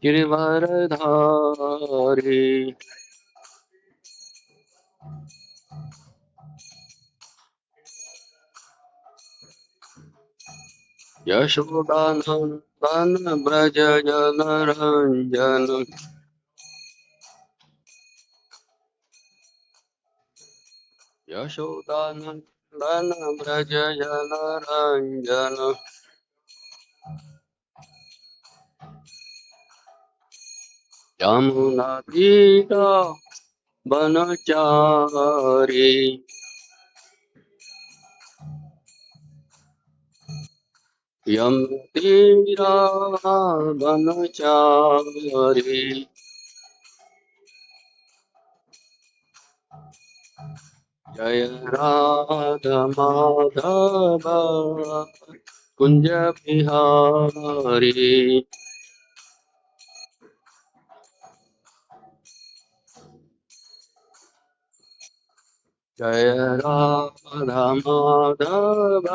गिरिवरधारी यशोदानन्दन व्रज जनरञ्जन यशोदानन्दन व्रज जनरञ्जन यमुनातीरा वनचारी यमुतीरा वनचारी जय राधा माधव कुंज बिहारी जय राधा माधव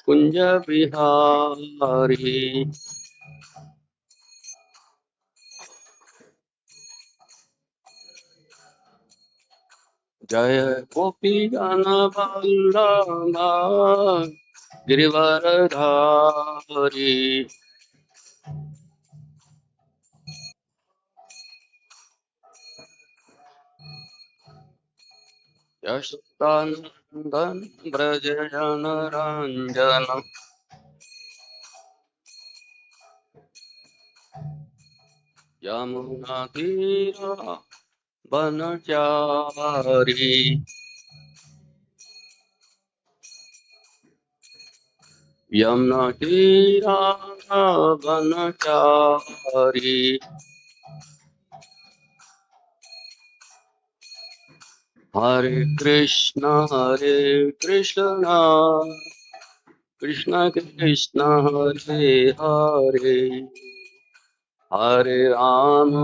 कुंज बिहारी जय गोपी जन वल्लभ गिरिवरधारी यशोदानंदन ब्रज जनरंजन यमुना तीरा वनचारी यमुना तीरा वनचारी हरे कृष्ण कृष्ण कृष्ण हरे हरे हरे राम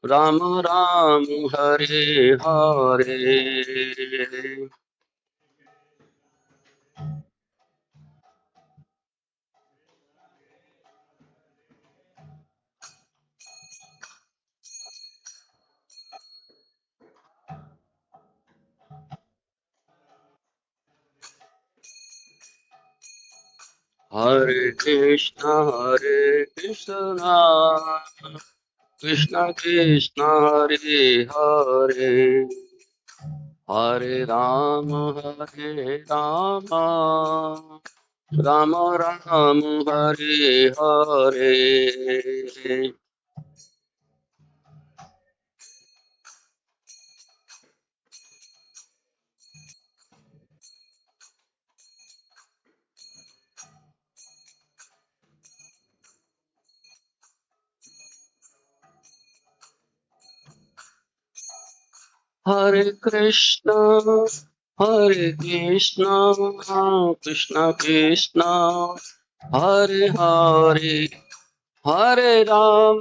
राम राम हरे हरे हरे कृष्ण कृष्ण कृष्ण हरे हरे हरे राम राम राम हरे हरे हरे कृष्ण कृष्ण कृष्ण हरे हरे हरे राम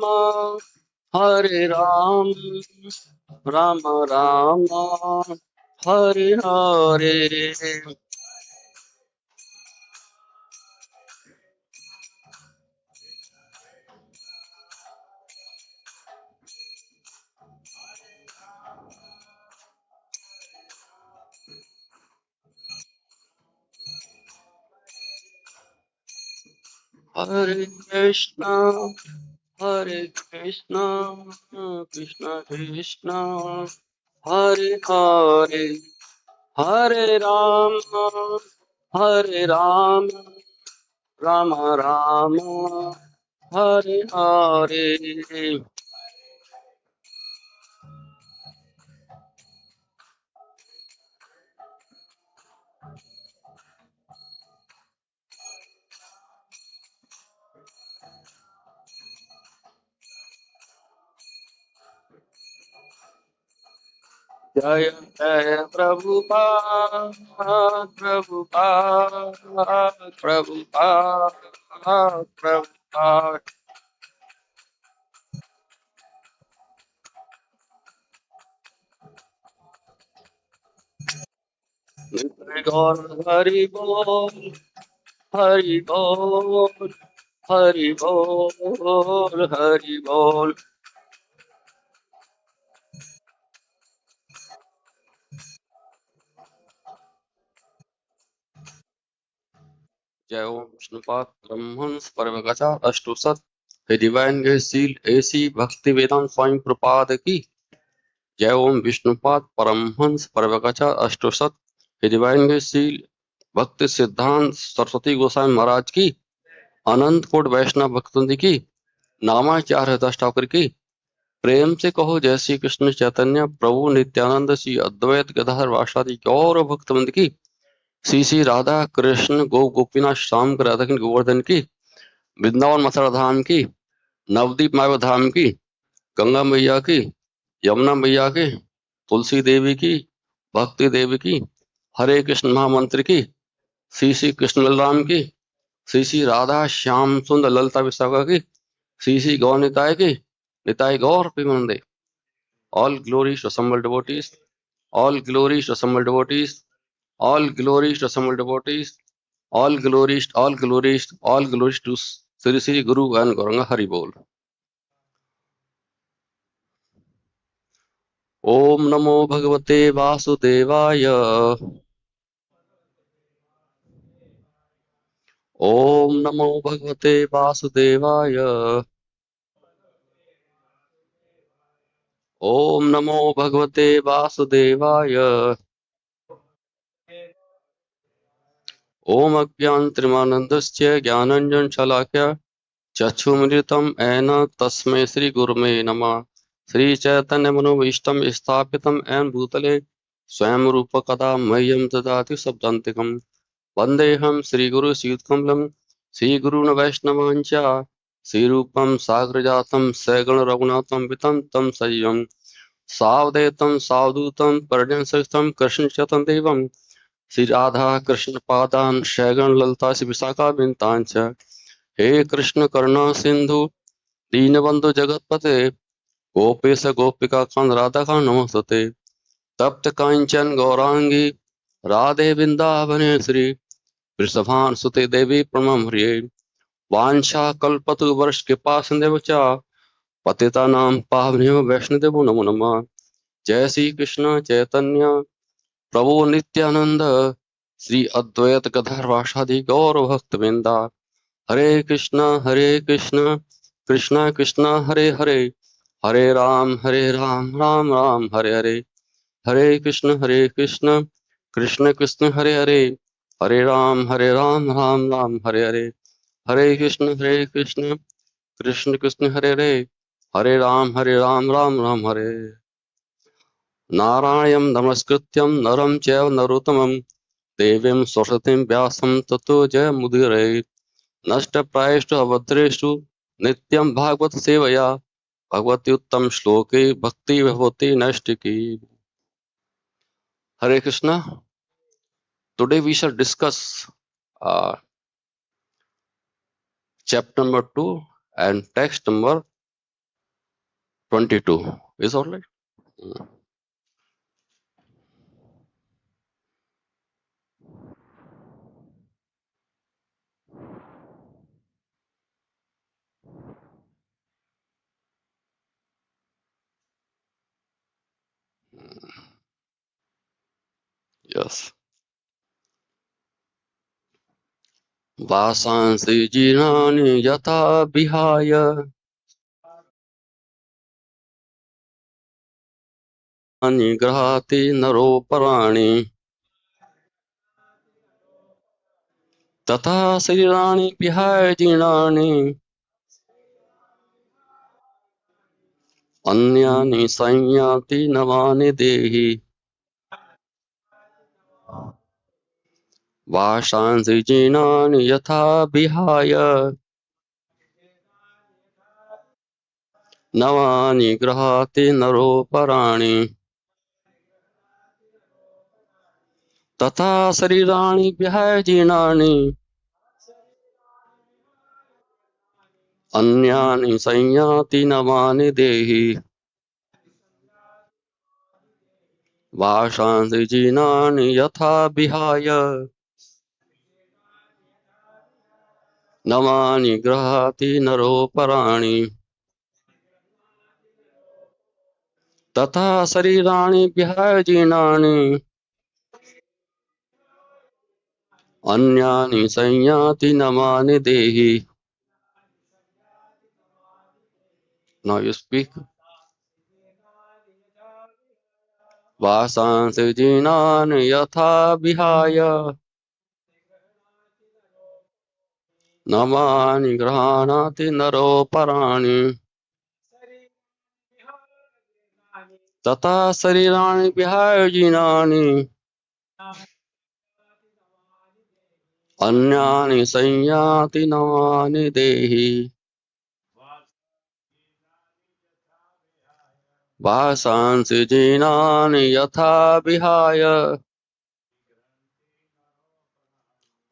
राम राम हरे हरे हरे कृष्ण कृष्ण कृष्ण हरे हरे हरे राम राम राम हरे हरे जय जय प्रभुपाद प्रभुपाद नित्य गौर हरि बोल हरि बोल, हरि बोल, हरि बोल। जय ओम विष्णुपाद ब्रह्मंस परमगचा अष्टोसत। हे डिवाइन ग्रेस सील एसी भक्ति वेदांत स्वामी प्रपाद की जय। ओम विष्णुपाद परमहंस परमगचा अष्टोसत। हे डिवाइन ग्रेस सील भक्ति सिद्धांत सरस्वती गोस्वामी महाराज की अनंत कोट वैष्णव भक्तवृंद की नामाचार्य दास ठाकुर की प्रेम से कहो जय श्री कृष्ण चैतन्य प्रभु नित्यानंद श्री अद्वैत गदाधर वासादि गौर भक्तवृंद की श्री श्री राधा कृष्ण गो गोपीनाथ श्याम राधा गोवर्धन की वृंदावन मथुरा धाम की नवदीप माया धाम की गंगा मैया की यमुना मैया की तुलसी देवी की भक्ति देवी की हरे कृष्ण महामंत्र की श्री श्री कृष्ण बलराम की श्री श्री राधा श्याम सुंदर ललिता विशाखा की श्री श्री गौर निताय की निताय गौर प्रेमानंदे। All glories to assembled devotees, all glories to assembled devotees, all glories to assembled devotees, all glories, all glories, all glories to Sri Sri Guru and Gauranga Hari Bol. Om Namo Bhagavate Vasudevaya. Om Namo Bhagavate Vasudevaya. Om Namo Bhagavate Vasudevaya. Om Agyantrimanandasya Jnananjan Shalakya चक्षुमृतम एन तस्मै श्री गुरुमे नमः। Shri Chaitanya मनोभीष्टम स्थापितम N भूतले स्वयं रूप कदा मह्यम ददाति शब्दान्तिकम्। वन्देऽहं श्री गुरु श्रीयुतकमलं श्री गुरुन् वैष्णवांच श्री रूपं साग्रजातं सगण रघुनाथं वितं तं सजीवं सावधेतं सावधूतं परिजनसहितं कृष्णचतं देवं श्री राधा कृष्ण पादान् सगण ललिता श्री विशाखा विन्तांच। हे कृष्ण करुणा सिंधु दीनबंधु जगतपते गोपेश गोपिका कांत राधा कांत नमस्तुते। तप्त कांचन गौरांगी राधे वृंदावनेश्वरी वृषभान सुते देवी प्रणमं हरिये। वांछा कल्पतु वर्ष कृपा सिंधु च पतितानां पावनेभ्यो वैष्णदेवो नमो नमः। जय श्री कृष्ण चैतन्य प्रभु नित्यानंद श्री अद्वैत गदाधर वासादि गौर भक्तवृंदा। हरे कृष्णा कृष्णा कृष्णा हरे हरे हरे राम राम राम हरे हरे। हरे कृष्ण कृष्ण कृष्ण हरे हरे हरे राम राम राम हरे हरे। हरे कृष्ण कृष्ण कृष्ण हरे हरे हरे राम राम राम हरे। नारायणं नमस्कृत्यं नरं चैव नरोत्तमं देवीं सरस्वतीं व्यासं ततो जयमुदीरये। नष्टप्रायेषु अभद्रेषु नित्यं भागवत सेवया भगवती उत्तम श्लोके भक्ति Bhagwati नैष्टिकी। Hare Krishna. Today we shall discuss chapter number 2 and text number 22. Is all right? Yes. वासांसि जीर्णानि यथा विहाय निगृहाति नरोपराणि तथा शरीराणि विहाय जीर्णानि अन्यानि संयाति नवानि देहि। वासांसि जीर्णानि यथा विहाय नवानि गृहाति नरोपराणि तथा शरीराणि विहाय जीर्णानि अन्यानि संयाति नवानि देहि। वासांसि जीर्णानि यथा विहाय नवानि गृह्णाति नरोपराणि तथा शरीराणि विहाय जीर्णानि अन्यानि संयाति नवानि देहि. Now you speak. वासांसि जीर्णानि यथा विहाय नवानि गृह्णाति नरोपराणि तथा शरीराणि विहाय जीर्णानि अन्यानि संयाति नवानि देहि. वासांसि जीर्णानि यथा विहाय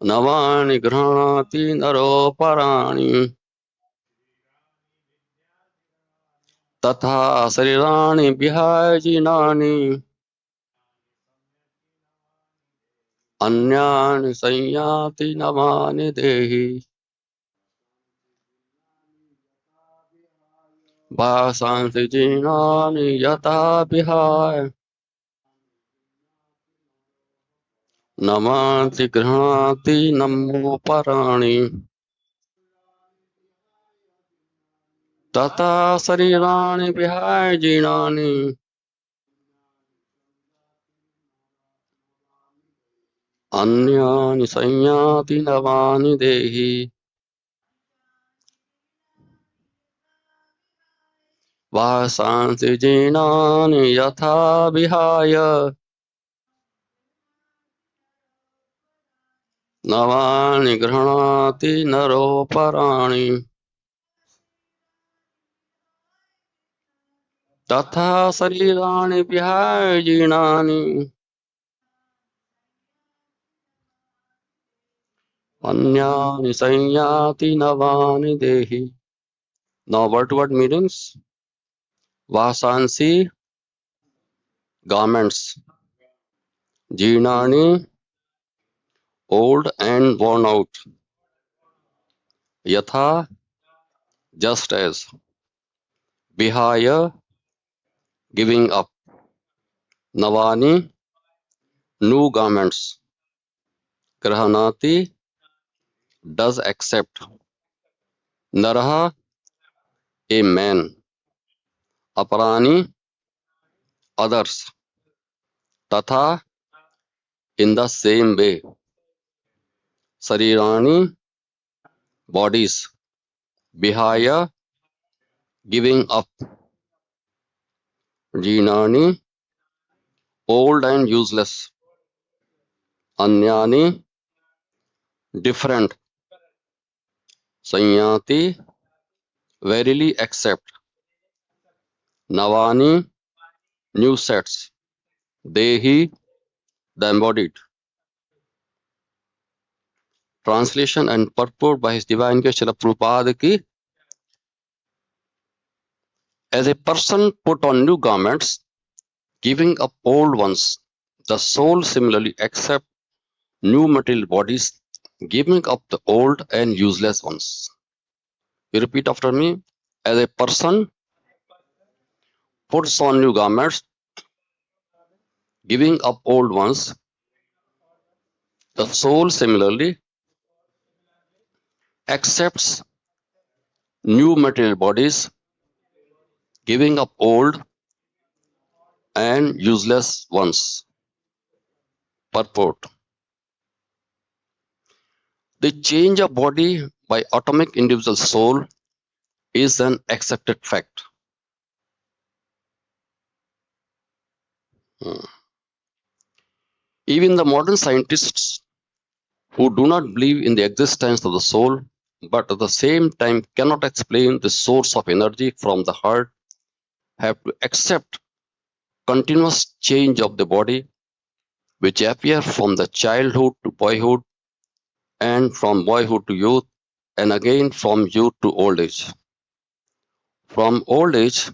नवानि गृह्णाति नरोपराणि तथा शरीराणि विहाय जीर्णानि अन्यानि संयाति नवानि देहि. वासांसि जीर्णानि यथा विहाय नवानि गृह्णाति नमोपराणि तथा शरीराणि विहाय जीर्णानि अन्यानि संयाति नवानि देहि. वासांसि जीर्णानि यथा विहाय नवानि गृह्णाति नरोपराणि तथा शरीराणि विहाय जीर्णानि अन्यानि संयाति नवानि देहि. Now word meanings. Vasansi, garments. Jeernani, old and worn out. Yatha, just as. Vihaya, giving up. Navani, new garments. Grahanati, does accept. Naraha, a man. Aparani, others. Tatha, in the same way. Sarirani, bodies. Vihaya, giving up. Jeenani, old and useless. Anyani, different. Sanyati, verily accept. Navani, new sets. Dehi, the embodied. Translation and purport by His Divine Grace Srila Prabhupada ki. As a person put on new garments, giving up old ones, the soul similarly accepts new material bodies, giving up the old and useless ones. You repeat after me. As a person puts on new garments, giving up old ones, the soul similarly accepts new material bodies, giving up old and useless ones. Purport. The change of body by atomic individual soul is an accepted fact. Even the modern scientists who do not believe in the existence of the soul, but at the same time cannot explain the source of energy from the heart, have to accept continuous change of the body, which appear from the childhood to boyhood, and from boyhood to youth, and again from youth to old age. From old age,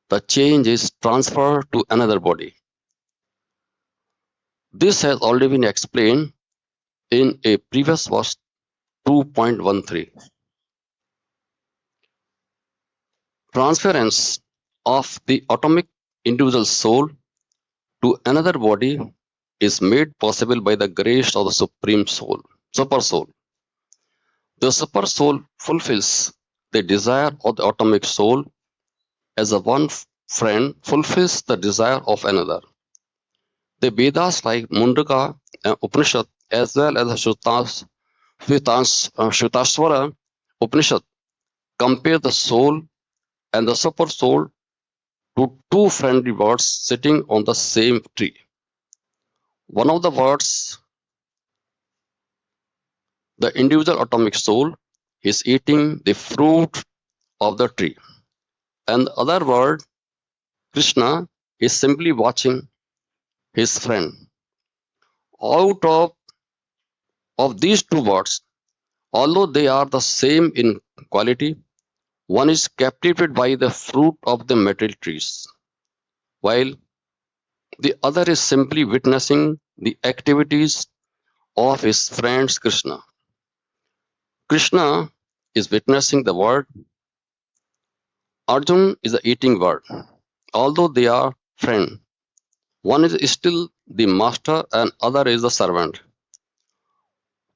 the change is transferred to another body. This has already been explained in a previous verse 2.13. Transference of the atomic individual soul to another body is made possible by the grace of the Supreme Soul, Super Soul. The Super Soul fulfills the desire of the atomic soul as a one friend fulfills the desire of another. The Vedas like Mundaka and Upanishad as well as the Shrutaswara Upanishad compare the soul and the super soul to two friendly birds sitting on the same tree. One of the birds, the individual atomic soul, is eating the fruit of the tree, and the other bird, Krishna, is simply watching his friend. Out of these two birds, although they are the same in quality, one is captivated by the fruit of the material trees, while the other is simply witnessing the activities of his friend Krishna. Krishna is witnessing the world. Arjun is the eating bird. Although they are friends, one is still the master and other is the servant.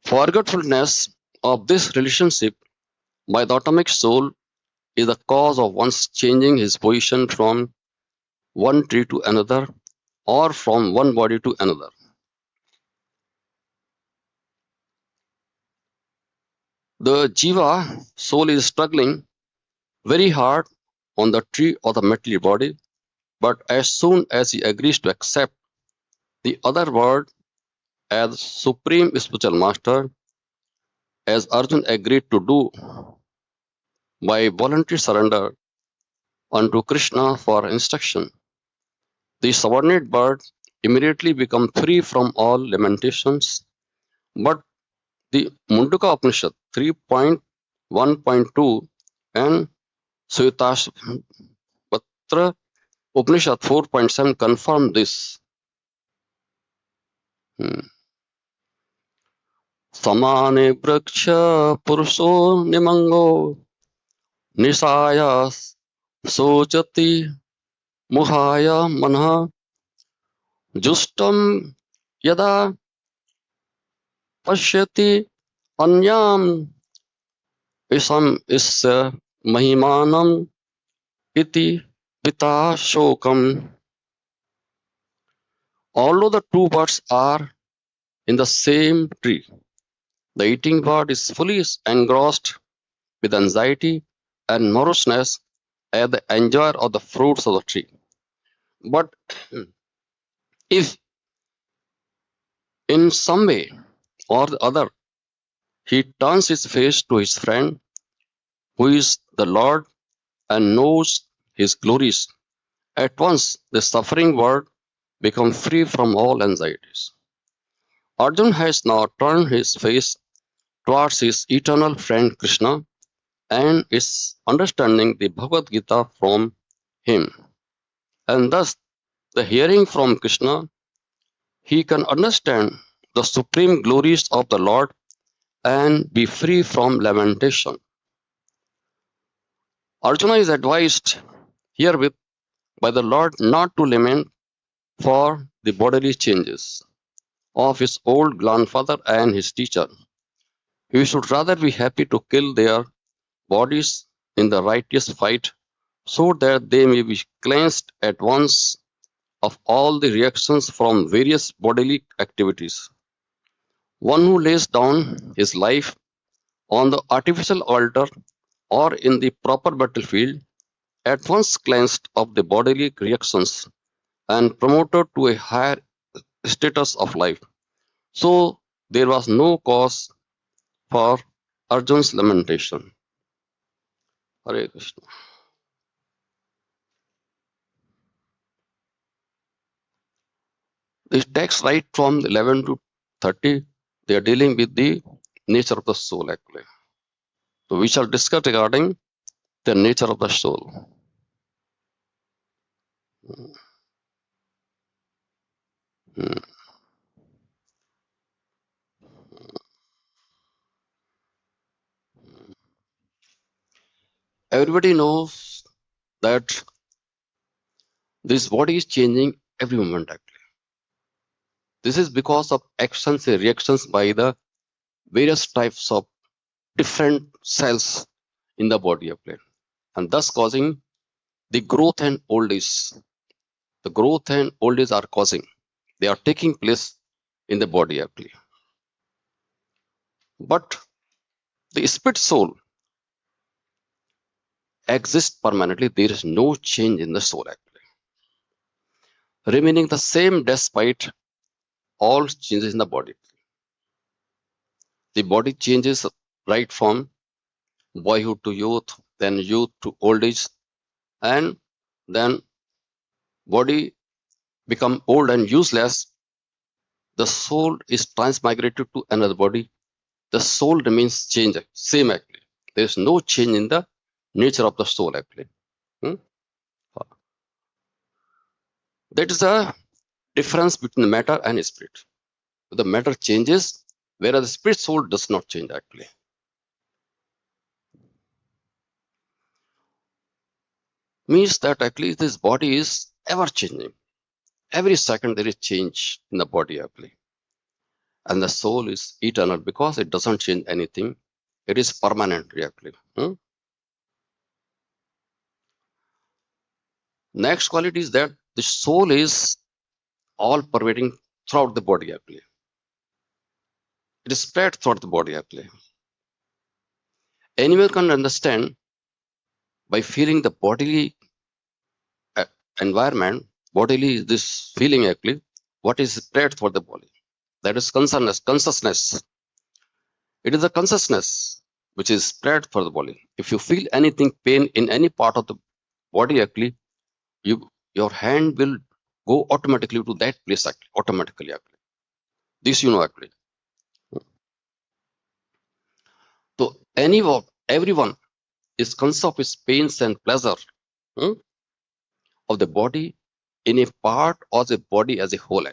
Forgetfulness of this relationship by the atomic soul is the cause of one's changing his position from one tree to another or from one body to another. The jiva soul is struggling very hard on the tree of the material body, but as soon as he agrees to accept the other world as supreme spiritual master, as Arjun agreed to do by voluntary surrender unto Krishna for instruction, the subordinate bird immediately become free from all lamentations. But the Mundaka Upanishad 3.1.2 and Suitashvatra Upanishad 4.7 confirm this. Samane Vraksha Purusho Nimango Nisaya Sochati Muhaya Manha Justam Yada Pashyati Anyam Isam Isya Mahimanam Iti Pita Shokam. Although the two birds are in the same tree, the eating bird is fully engrossed with anxiety and moroseness as the enjoyer of the fruits of the tree. But if in some way or the other he turns his face to his friend, who is the Lord and knows his glories, at once the suffering bird becomes free from all anxieties. Arjun has now turned his face towards his eternal friend Krishna and is understanding the Bhagavad-Gita from him. And thus, the hearing from Krishna, he can understand the supreme glories of the Lord and be free from lamentation. Arjuna is advised herewith by the Lord not to lament for the bodily changes of his old grandfather and his teacher. He should rather be happy to kill their bodies in the righteous fight so that they may be cleansed at once of all the reactions from various bodily activities. One who lays down his life on the artificial altar or in the proper battlefield at once cleansed of the bodily reactions and promoted to a higher status of life. So there was no cause for Arjun's lamentation. Hare Krishna. This text right from 11 to 30, they are dealing with the nature of the soul actually. So we shall discuss regarding the nature of the soul. Everybody knows that this body is changing every moment actually. This is because of actions and reactions by the various types of different cells in the body actually, and thus causing the growth and old age. The growth and old age are causing, they are taking place in the body actually. But the spirit soul exists permanently. There is no change in the soul actually, remaining the same despite all changes in the body. The body changes right from boyhood to youth, then youth to old age, and then body become old and useless. The soul is transmigrated to another body. The soul remains changed, same actually. There is no change in the nature of the soul actually. Hmm? That is the difference between matter and spirit. The matter changes, whereas the spirit soul does not change actually. Means that actually this body is ever changing. Every second there is change in the body actually. And the soul is eternal because it doesn't change anything. It is permanent actually. Next quality is that the soul is all pervading throughout the body actually. It is spread throughout the body actually. Anyone can understand by feeling the bodily uh, environment, bodily this feeling actually, what is spread for the body. That is consciousness. It is the consciousness which is spread for the body. If you feel anything pain in any part of the body actually, your hand will go automatically to that place actually, automatically actually. This you know actually. So everyone is conscious of his pains and pleasure hmm, of the body in a part of the body as a whole.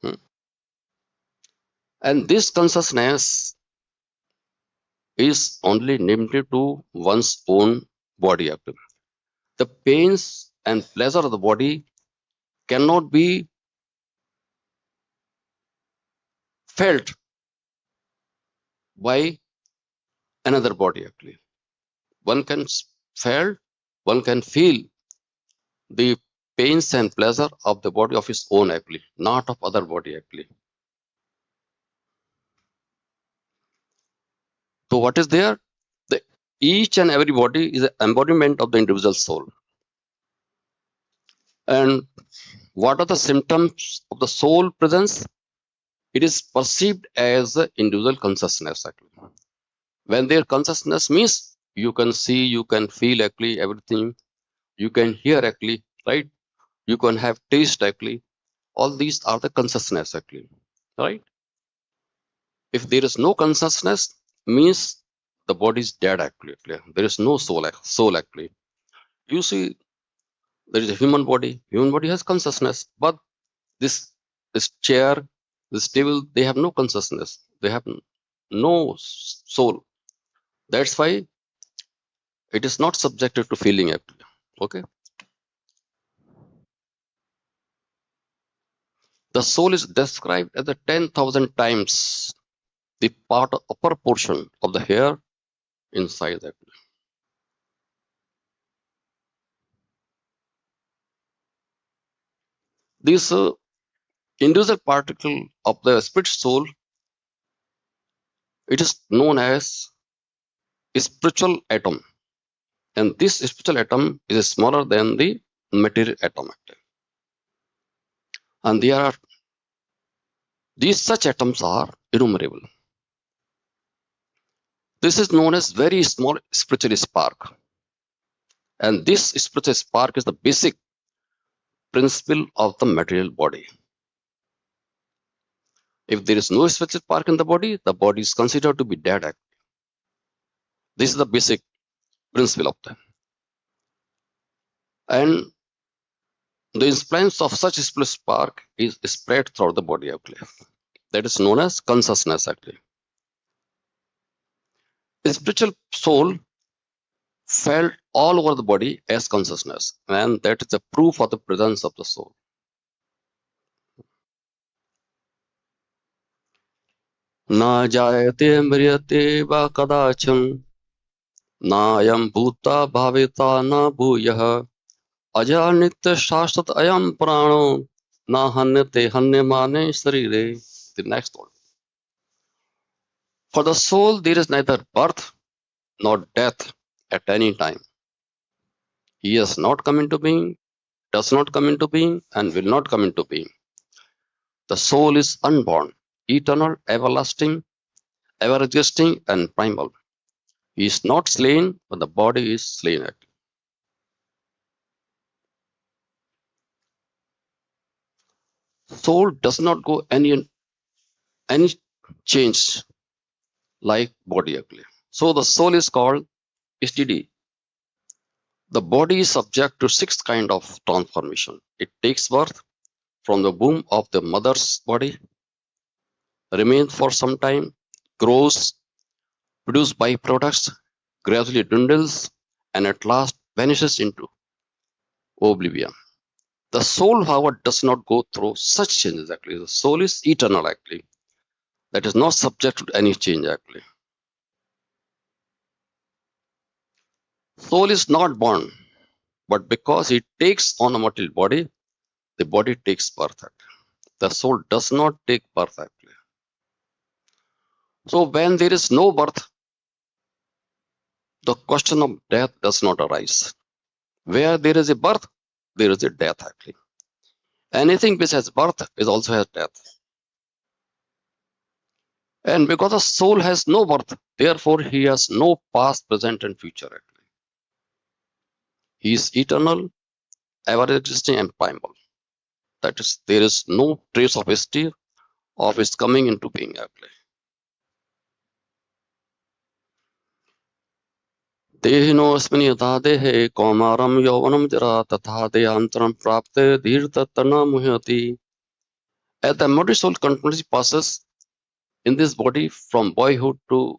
Hmm. And this consciousness is only limited to one's own body actually. The pains and pleasure of the body cannot be felt by another body actually. One can feel, one can feel the pains and pleasure of the body of his own actually, not of other body actually. So what is there? The each and every body is an embodiment of the individual soul. And what are the symptoms of the soul presence? It is perceived as the individual consciousness actually. When their consciousness means you can see, you can feel actually everything, you can hear actually, right? You can have taste actually. All these are the consciousness actually, right? If there is no consciousness, means the body is dead actually. There is no soul actually. You see, there is a human body. Human body has consciousness, but this chair, this table, they have no consciousness. They have no soul. That's why it is not subjected to feeling actually. Okay. The soul is described as the 10,000 times the part of upper portion of the hair inside that. This individual particle of the spirit soul, it is known as a spiritual atom, and this spiritual atom is smaller than the material atom. And these such atoms are innumerable. This is known as very small spiritual spark, and this spiritual spark is the basic principle of the material body. If there is no spiritual spark in the body is considered to be dead. This is the basic principle of them. And the influence of such spiritual spark is spread throughout the body actually. That is known as consciousness actually. The spiritual soul felt all over the body as consciousness, and that is the proof of the presence of the soul. Na jayate mriyate va kadacham nayam bhuta bhavita na bhuyah ajanitya shashtat ayam prano na hanyate hanyamane sarire. The next one. For the soul there is neither birth nor death at any time. He has not come into being, does not come into being, and will not come into being. The soul is unborn, eternal, everlasting, ever existing, and primal. He is not slain, but the body is slain. Soul does not go any change like body actually. So the soul is called STD. The body is subject to six kind of transformation. It takes birth from the womb of the mother's body, remains for some time, grows, produces byproducts, gradually dwindles, and at last vanishes into oblivion. The soul, however, does not go through such changes actually. The soul is eternal actually. That is not subject to any change actually. Soul is not born, but because it takes on a material body, the body takes birth actually. The soul does not take birth actually. So when there is no birth, the question of death does not arise. Where there is a birth, there is a death actually. Anything which has birth is also has death. And because the soul has no birth, therefore he has no past, present, and future actually. He is eternal, ever existing, and primal. That is, there is no trace of history of his coming into being actually. देहिनोऽस्मिन् यथा देहे कौमारं यौवनं जरा तथा देहान्तरं प्राप्ते धीर्तत्र न मुह्यति. As the embodied soul continuously passes in this body from boyhood to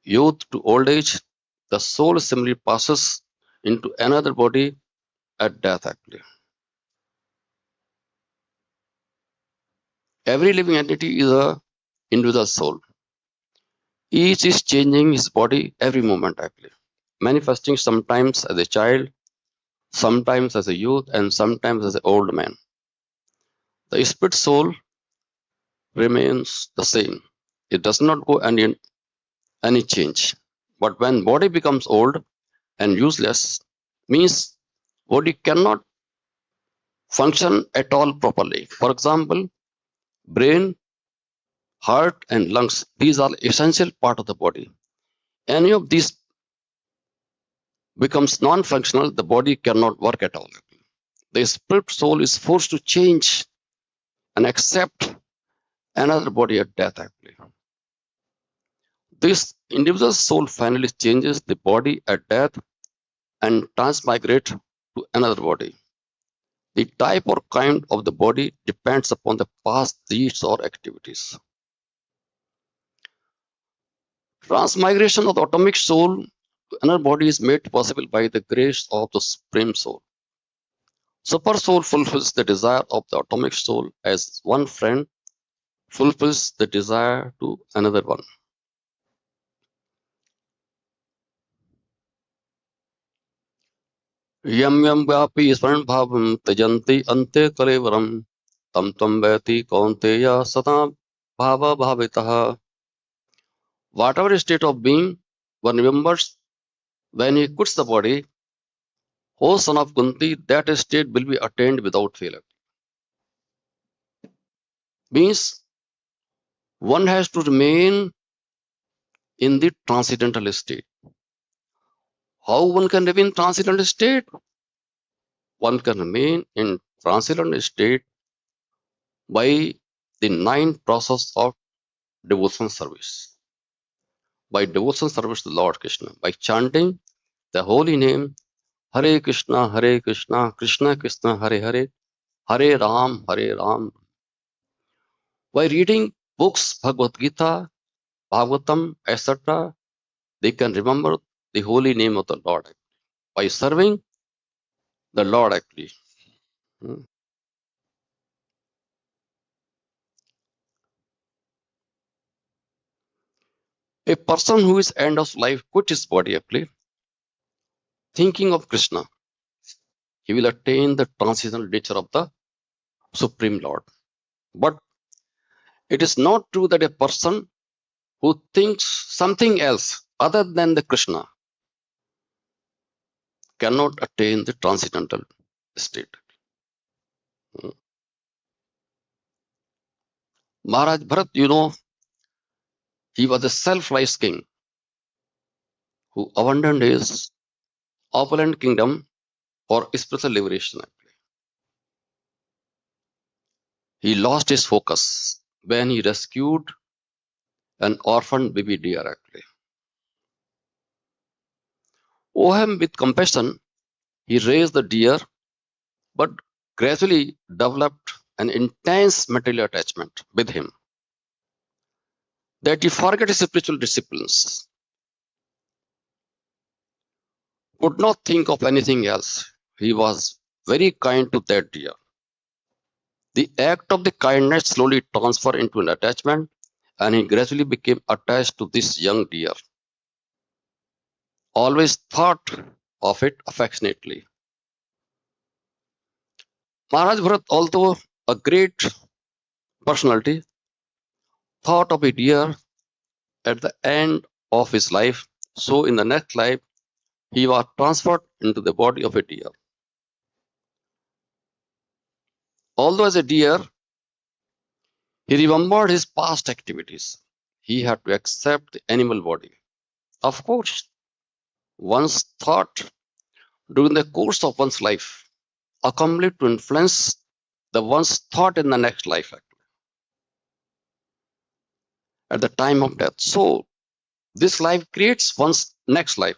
youth to old age, the soul similarly passes into another body at death actually. Every living entity is a individual soul. Each is changing his body every moment actually, manifesting sometimes as a child, sometimes as a youth, and sometimes as an old man. The spirit soul remains the same. It does not go any change. But when body becomes old and useless, means body cannot function at all properly. For example, brain, heart, and lungs, these are essential part of the body. Any of these becomes non-functional, the body cannot work at all. The spirit soul is forced to change and accept another body at death actually. This individual soul finally changes the body at death and transmigrate to another body. The type or kind of the body depends upon the past deeds or activities. Transmigration of the atomic soul to another body is made possible by the grace of the Supreme Soul. Super Soul fulfills the desire of the atomic soul as one friend fulfills the desire to another one. यम यम व्यापी स्मरण भावम त्यजन्ति अन्ते कलेवरम तम तम वैति कौन्तेय सदा भाव भावितः. Whatever state of being one remembers when he quits the body, O son of Kunti, that state will be attained without failure. Means one has to remain in the transcendental state. How one can remain in transcendental state? One can remain in transcendental state by the 9 process of devotional service. By devotional service to Lord Krishna, by chanting the holy name Hare Krishna, Krishna Krishna, Hare Hare, Hare Ram, by reading books, Bhagavad-Gita, Bhagavatam, etc., they can remember the holy name of the Lord by serving the Lord actually. Hmm. A person who is end of life quit his body actually, thinking of Krishna, he will attain the transitional nature of the Supreme Lord. But it is not true that a person who thinks something else other than the Krishna cannot attain the transcendental state. Hmm. Maharaj Bharat, he was a self-rice king who abandoned his opulent kingdom for spiritual liberation. He lost his focus when he rescued an orphaned baby deer actually. Overwhelmed with compassion, he raised the deer but gradually developed an intense material attachment with him that he forgot his spiritual disciplines, could not think of anything else. He was very kind to that deer. The act of the kindness slowly transferred into an attachment, and he gradually became attached to this young deer. Always thought of it affectionately. Maharaj Bharat, although a great personality, thought of a deer at the end of his life, so in the next life, he was transferred into the body of a deer. Although as a deer, he remembered his past activities. He had to accept the animal body. Of course, one's thought during the course of one's life accumulate to influence the one's thought in the next life at the time of death. So this life creates one's next life.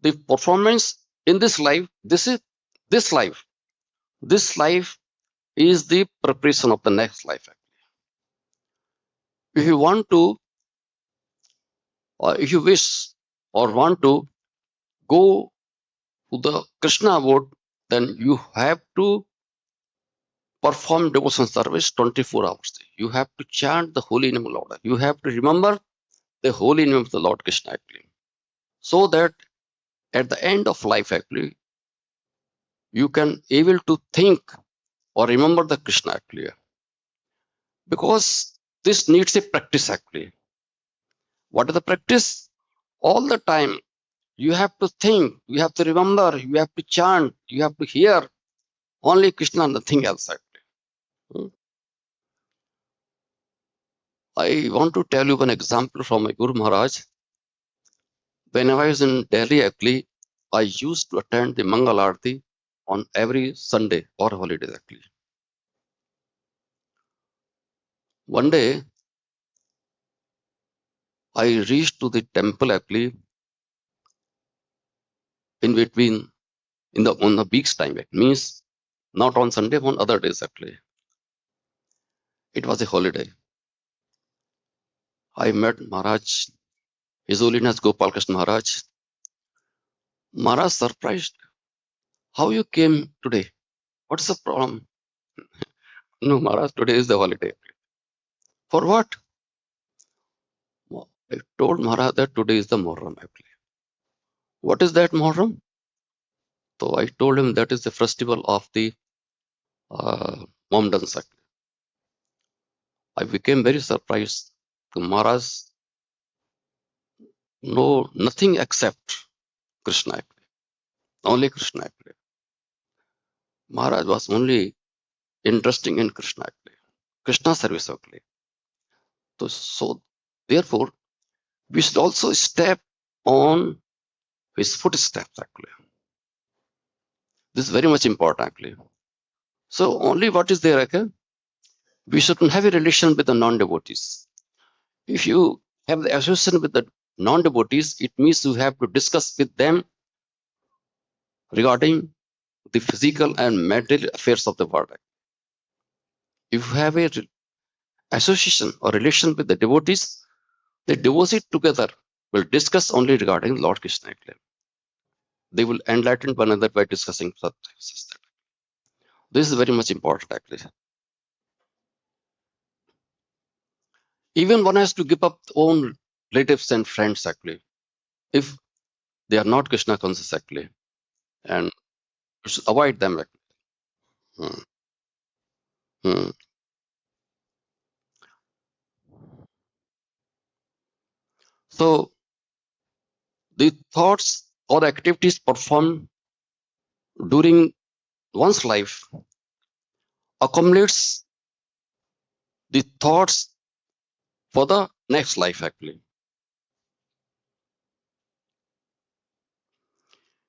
The performance in this life, this life. This life is the preparation of the next life. If you want to, or if you wish or want to go to the Krishna abode, then you have to perform devotion service 24 hours. You have to chant the holy name of Lord. You have to remember the holy name of the Lord Krishna actually. So that at the end of life actually, you can able to think or remember the Krishna actually. Because this needs a practice actually. What is the practice? All the time you have to think, you have to remember, you have to chant, you have to hear only Krishna, nothing else actually. Hmm. I want to tell you one example from my Guru Maharaj. When I was in Delhi actually, I used to attend the Mangal Aarti on every Sunday or holiday actually. One day I reached to the temple actually in between on the week's time. It means not on Sunday, on other days actually. It was a holiday. I met Maharaj, His Holiness Gopal Krishna Maharaj. Maharaj surprised. How you came today? What's the problem? No, Maharaj, today is the holiday. For what? I told Maharaj that today is the Muharram actually. What is that Muharram? So I told him that is the festival of the Mohammedans actually. I became very surprised. Maharaj, no, nothing except Krishna actually. Only Krishna actually. Maharaj was only interesting in Krishna actually. Krishna service actually. So therefore, we should also step on his footsteps actually. This is very much important actually. So only what is there actually? We shouldn't have a relation with the non-devotees. If you have the association with the non-devotees, it means you have to discuss with them regarding the physical and material affairs of the world. If you have a association or relation with the devotees, they devote it together will discuss only regarding Lord Krishna actually. They will enlighten one another by discussing such things. This is very much important actually. Even one has to give up own relatives and friends actually, if they are not Krishna conscious actually, and should avoid them actually. Hmm. Hmm. So the thoughts or activities performed during one's life accumulates the thoughts for the next life actually.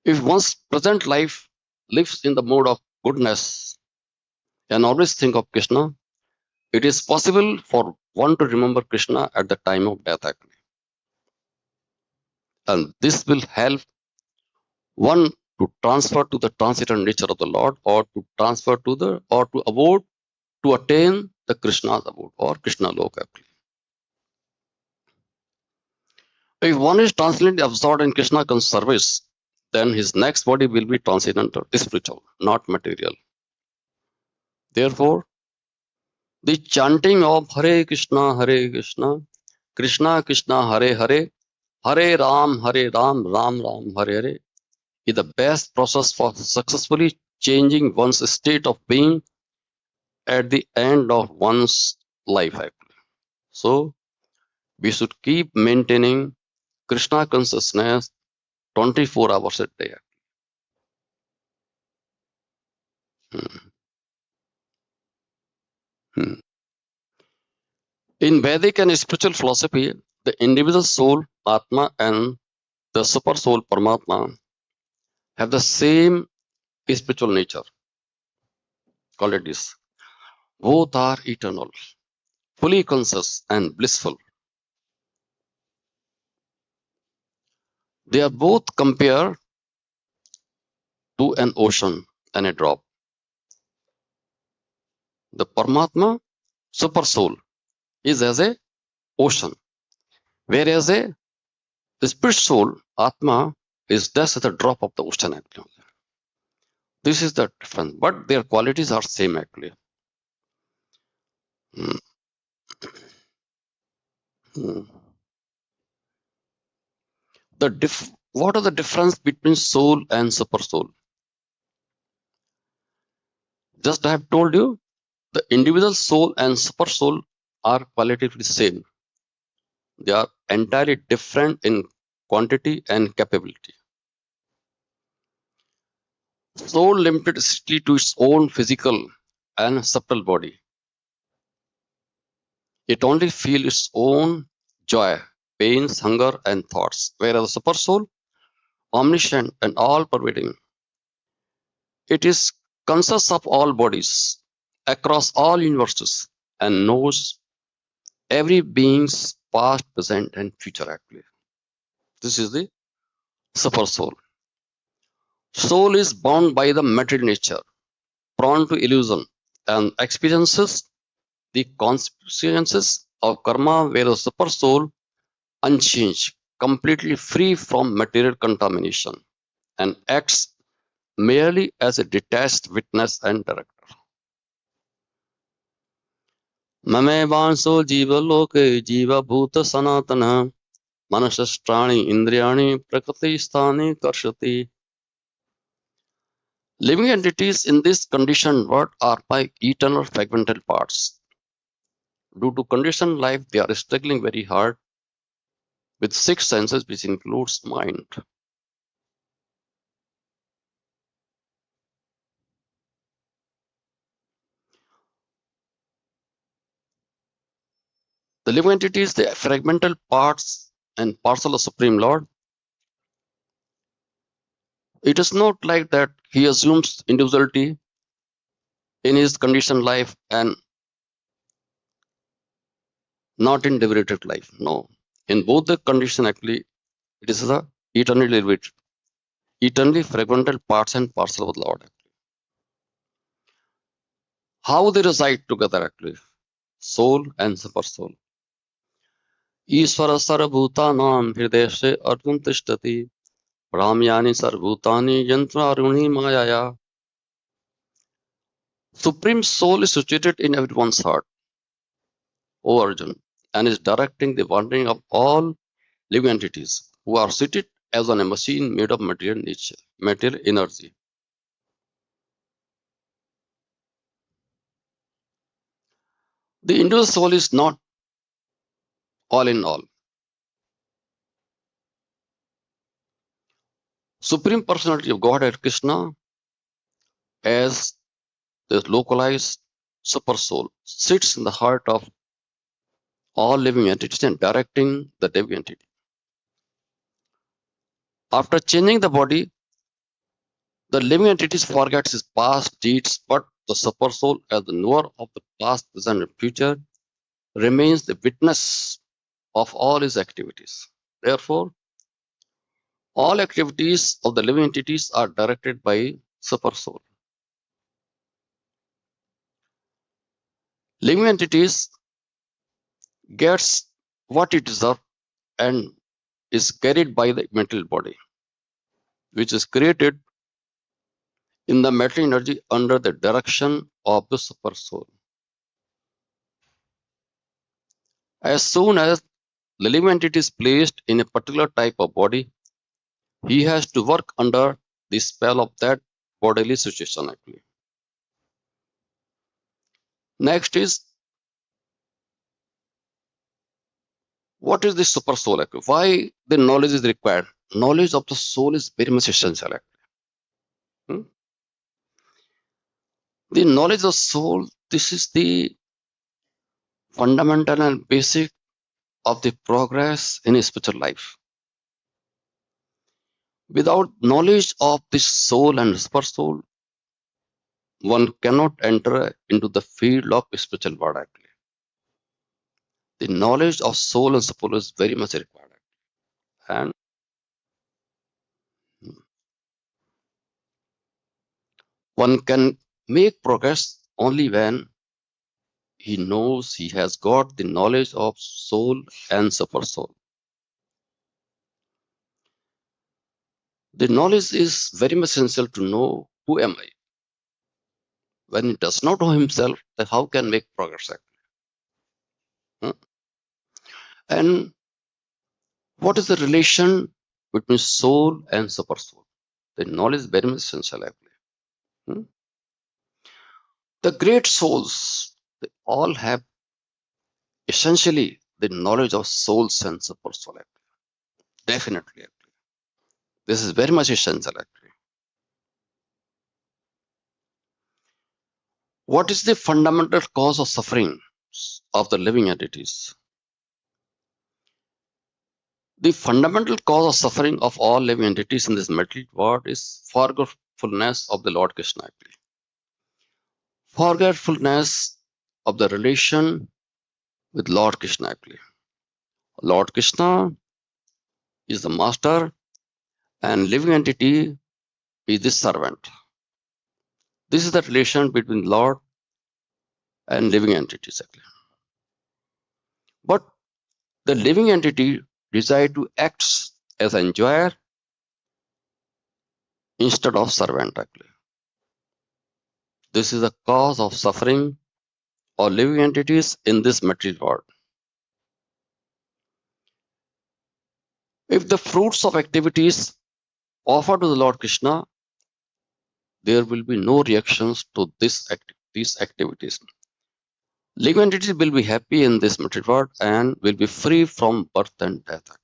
If one's present life lives in the mode of goodness and always think of Krishna, it is possible for one to remember Krishna at the time of death actually. And this will help one to transfer to the transcendental nature of the Lord, or to transfer to the, or to abode, to attain the Krishna's abode or Krishna Lok actually. If one is transcendently absorbed in Krishna service, then his next body will be transcendental, spiritual, not material. Therefore, the chanting of Hare Krishna, Krishna Krishna, Hare Hare, Hare Ram, Ram Ram, Hare Hare is the best process for successfully changing one's state of being at the end of one's life actually. So we should keep maintaining Krishna consciousness 24 hours a day. Hmm. Hmm. In Vedic and spiritual philosophy, the individual soul, Atma, and the super soul, Paramatma, have the same spiritual nature. Call it this. Both are eternal, fully conscious, and blissful. They are both compared to an ocean and a drop. The Paramatma, super soul, is as a ocean, whereas a spirit soul, Atma, is just as a drop of the ocean actually. This is the difference, but their qualities are same actually. Hmm. Hmm. What are the difference between soul and super soul? Just I have told you, the individual soul and super soul are qualitatively same. They are entirely different in quantity and capability. Soul limited strictly to its own physical and subtle body. It only feels its own joy, pains, hunger, and thoughts. Whereas the super soul, omniscient and all-pervading, it is conscious of all bodies across all universes and knows every being's past, present, and future actually. This is the super soul. Soul is bound by the material nature, prone to illusion, and experiences the consequences of karma, whereas super soul unchanged, completely free from material contamination, and acts merely as a detached witness and director. ममेवांसो जीवलोके जीवभूत सनातनः मनसष्टानि इंद्रियाणि प्रकृति स्थाने कर्षति. Living entities in this conditioned world are by eternal fragmental parts. Due to conditioned life, they are struggling very hard with six senses, which includes mind. The living entities, the fragmental parts and parcel of Supreme Lord. It is not like that he assumes individuality in his conditioned life and not in liberated life. No. In both the condition, actually, it is the eternally liberated, eternally fragmental parts and parcel of the Lord. How they reside together, actually, soul and super soul. ईश्वर सर्वभूतानां हृदय से अर्जुन तिष्ठति भ्राम्यानि सर्वभूतानि यन्त्रारूढि मायया. Supreme Soul is situated in everyone's heart, O Arjun, and is directing the wandering of all living entities who are seated as on a machine made of material nature, material energy. The individual soul is not all in all. Supreme Personality of Godhead Krishna, as the localized super soul, sits in the heart of all living entities and directing the living entity. After changing the body, the living entities forgets his past deeds, but the super soul, as the knower of the past, present, and future, remains the witness of all his activities. Therefore, all activities of the living entities are directed by super soul. Living entities gets what it deserves and is carried by the mental body, which is created in the mental energy under the direction of the super soul. As soon as the living entity is placed in a particular type of body, he has to work under the spell of that bodily situation actually. Next is, what is the super soul actually? Why the knowledge is required? Knowledge of the soul is very much essential actually. The knowledge of soul, this is the fundamental and basic of the progress in a spiritual life. Without knowledge of the soul and super soul, one cannot enter into the field of spiritual world actually. The knowledge of soul and super is very much required. And one can make progress only when he knows he has got the knowledge of soul and super soul. The knowledge is very much essential to know who am I. When he does not know himself, then how can make progress actually? And what is the relation between soul and super soul? The knowledge is very much essential actually. The great souls, they all have essentially the knowledge of souls and super soul actually. Definitely actually. This is very much essential actually. What is the fundamental cause of suffering of the living entities? The fundamental cause of suffering of all living entities in this material world is forgetfulness of the Lord Krishna actually. Forgetfulness of the relation with Lord Krishna actually. Lord Krishna is the master and living entity is the servant. This is the relation between Lord and living entities actually. But the living entity desire to act as an enjoyer instead of servant actually. This is the cause of suffering of living entities in this material world. If the fruits of activities offered to the Lord Krishna, there will be no reactions to these activities. Living entities will be happy in this material world and will be free from birth and death.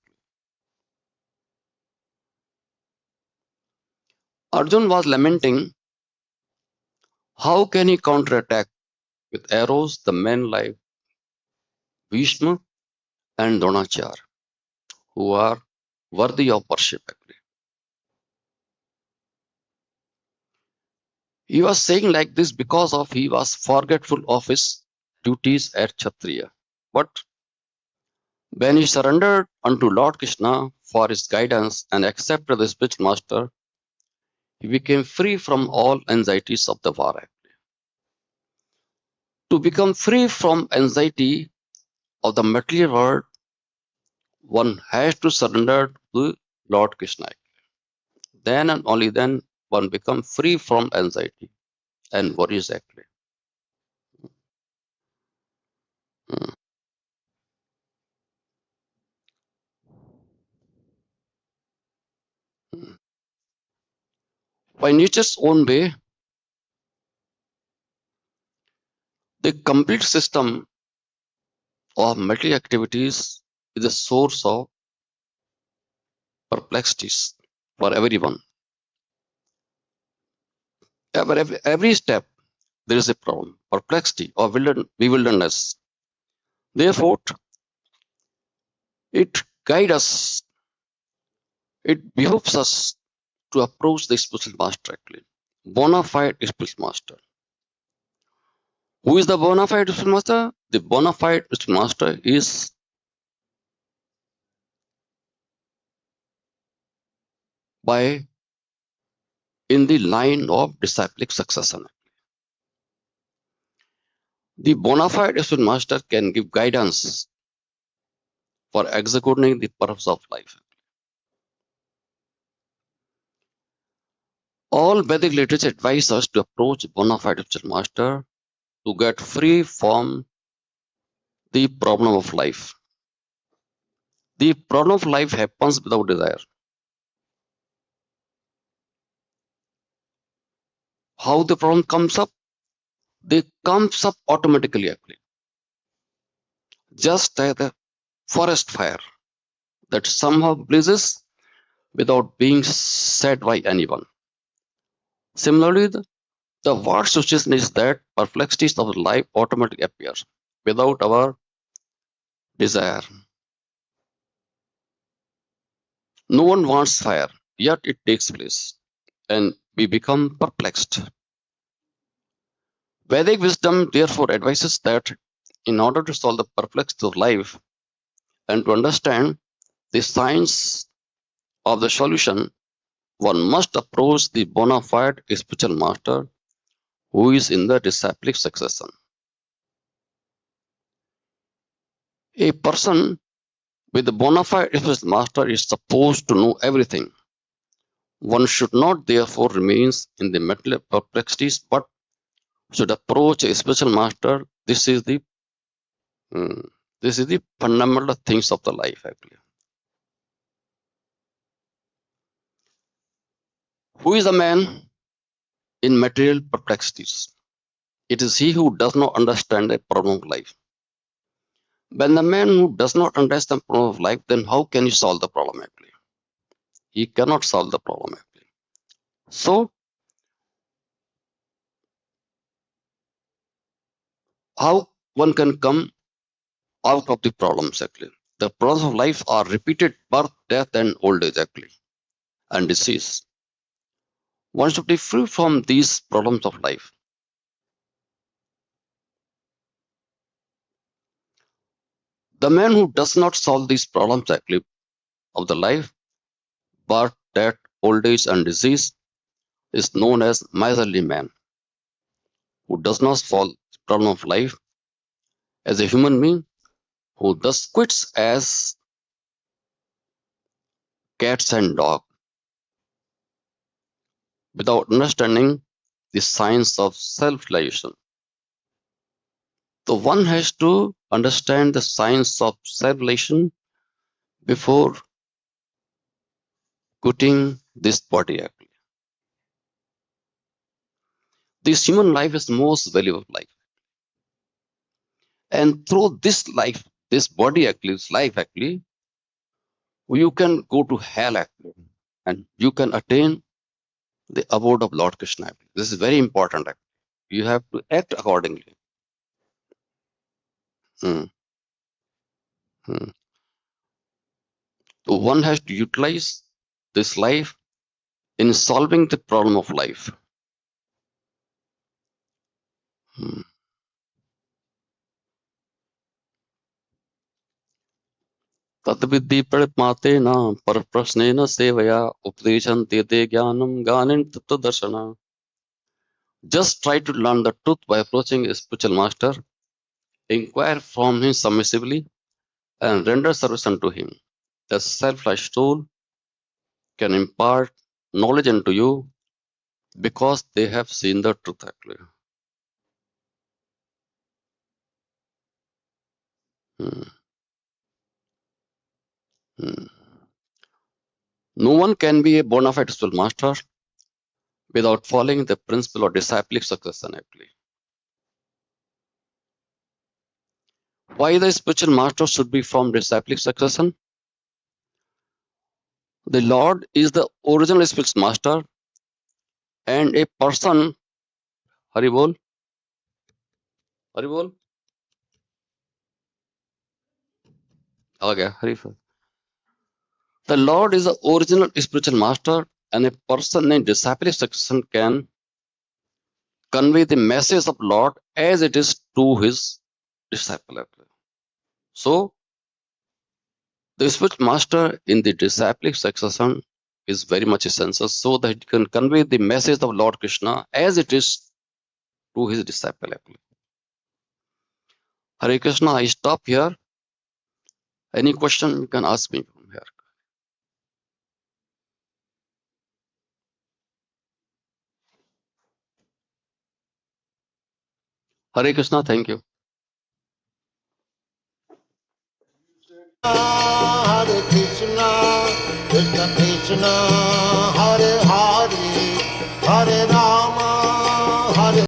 Arjun was lamenting how can he counterattack with arrows the men like Bhishma and Dronachar, who are worthy of worship actually. He was saying like this because of he was forgetful of his duties as Kshatriya. But when he surrendered unto Lord Krishna for his guidance and accepted the spiritual master, he became free from all anxieties of the war. To become free from anxiety of the material world, one has to surrender to Lord Krishna. Then and only then one becomes free from anxiety and worries actually. Mm. Mm. By nature's own way, the complete system of material activities is a source of perplexities for everyone. Every step there is a problem, perplexity or bewilderness. Therefore, it guides us, it behooves us to approach the spiritual master actually. Bona fide spiritual master. Who is the bona fide spiritual master? The bona fide spiritual master is by in the line of disciplic succession. The bona fide spiritual master can give guidance for executing the purpose of life. All Vedic literature advises us to approach bona fide spiritual master to get free from the problem of life. The problem of life happens without desire. How the problem comes up? They comes up automatically actually. Just like the forest fire that somehow blazes without being set by anyone. Similarly, the worst situation is that perplexities of life automatically appear without our desire. No one wants fire, yet it takes place, and we become perplexed. Vedic wisdom therefore advises that in order to solve the perplexities of life and to understand the science of the solution, one must approach the bona fide spiritual master who is in the disciplic succession. A person with the bona fide spiritual master is supposed to know everything. One should not therefore remain in the mental perplexities, but should approach a spiritual master. This is the fundamental things of the life actually. Who is the man in material perplexities? It is he who does not understand the problem of life. When the man who does not understand the problem of life, then how can he solve the problem actually? He cannot solve the problem actually. So, how one can come out of the problems actually? The problems of life are repeated birth, death, and old age actually, and disease. One should be free from these problems of life. The man who does not solve these problems actually of the life, birth, death, old age, and disease, is known as miserly man, who does not solve the problem of life as a human being, who thus quits as cats and dogs without understanding the science of self-realization. So one has to understand the science of self-realization before quitting this body actually. This human life is the most valuable life. And through this life, this body actually, this life actually, you can go to hell actually, and you can attain the abode of Lord Krishna. Actually. This is very important. Actually. You have to act accordingly. Hmm. Hmm. So one has to utilize this life in solving the problem of life. Hmm. तद्विद्धि प्रणिपातेन परप्रश्नेन सेवया उपदेशं ते ज्ञानं ज्ञानेन तत्त्वदर्शना. Just try to learn the truth by approaching a spiritual master, inquire from him submissively, and render service unto him. The self-life tool can impart knowledge into you because they have seen the truth actually. Hmm. Hmm. No one can be a bona fide spiritual master without following the principle of disciplic succession actually. Why the spiritual master should be from disciplic succession? The Lord is the original spiritual master and a person, Haribol, Haribol, Hariful. The Lord is the original spiritual master and a person in disciplic succession can convey the message of Lord as it is to his disciple. So, the spiritual master in the disciplic succession is very much essential so that he can convey the message of Lord Krishna as it is to his disciple. Hare Krishna, I stop here. Any question you can ask me from here. Hare Krishna, thank you. Hare Krishna, Krishna Krishna, Hare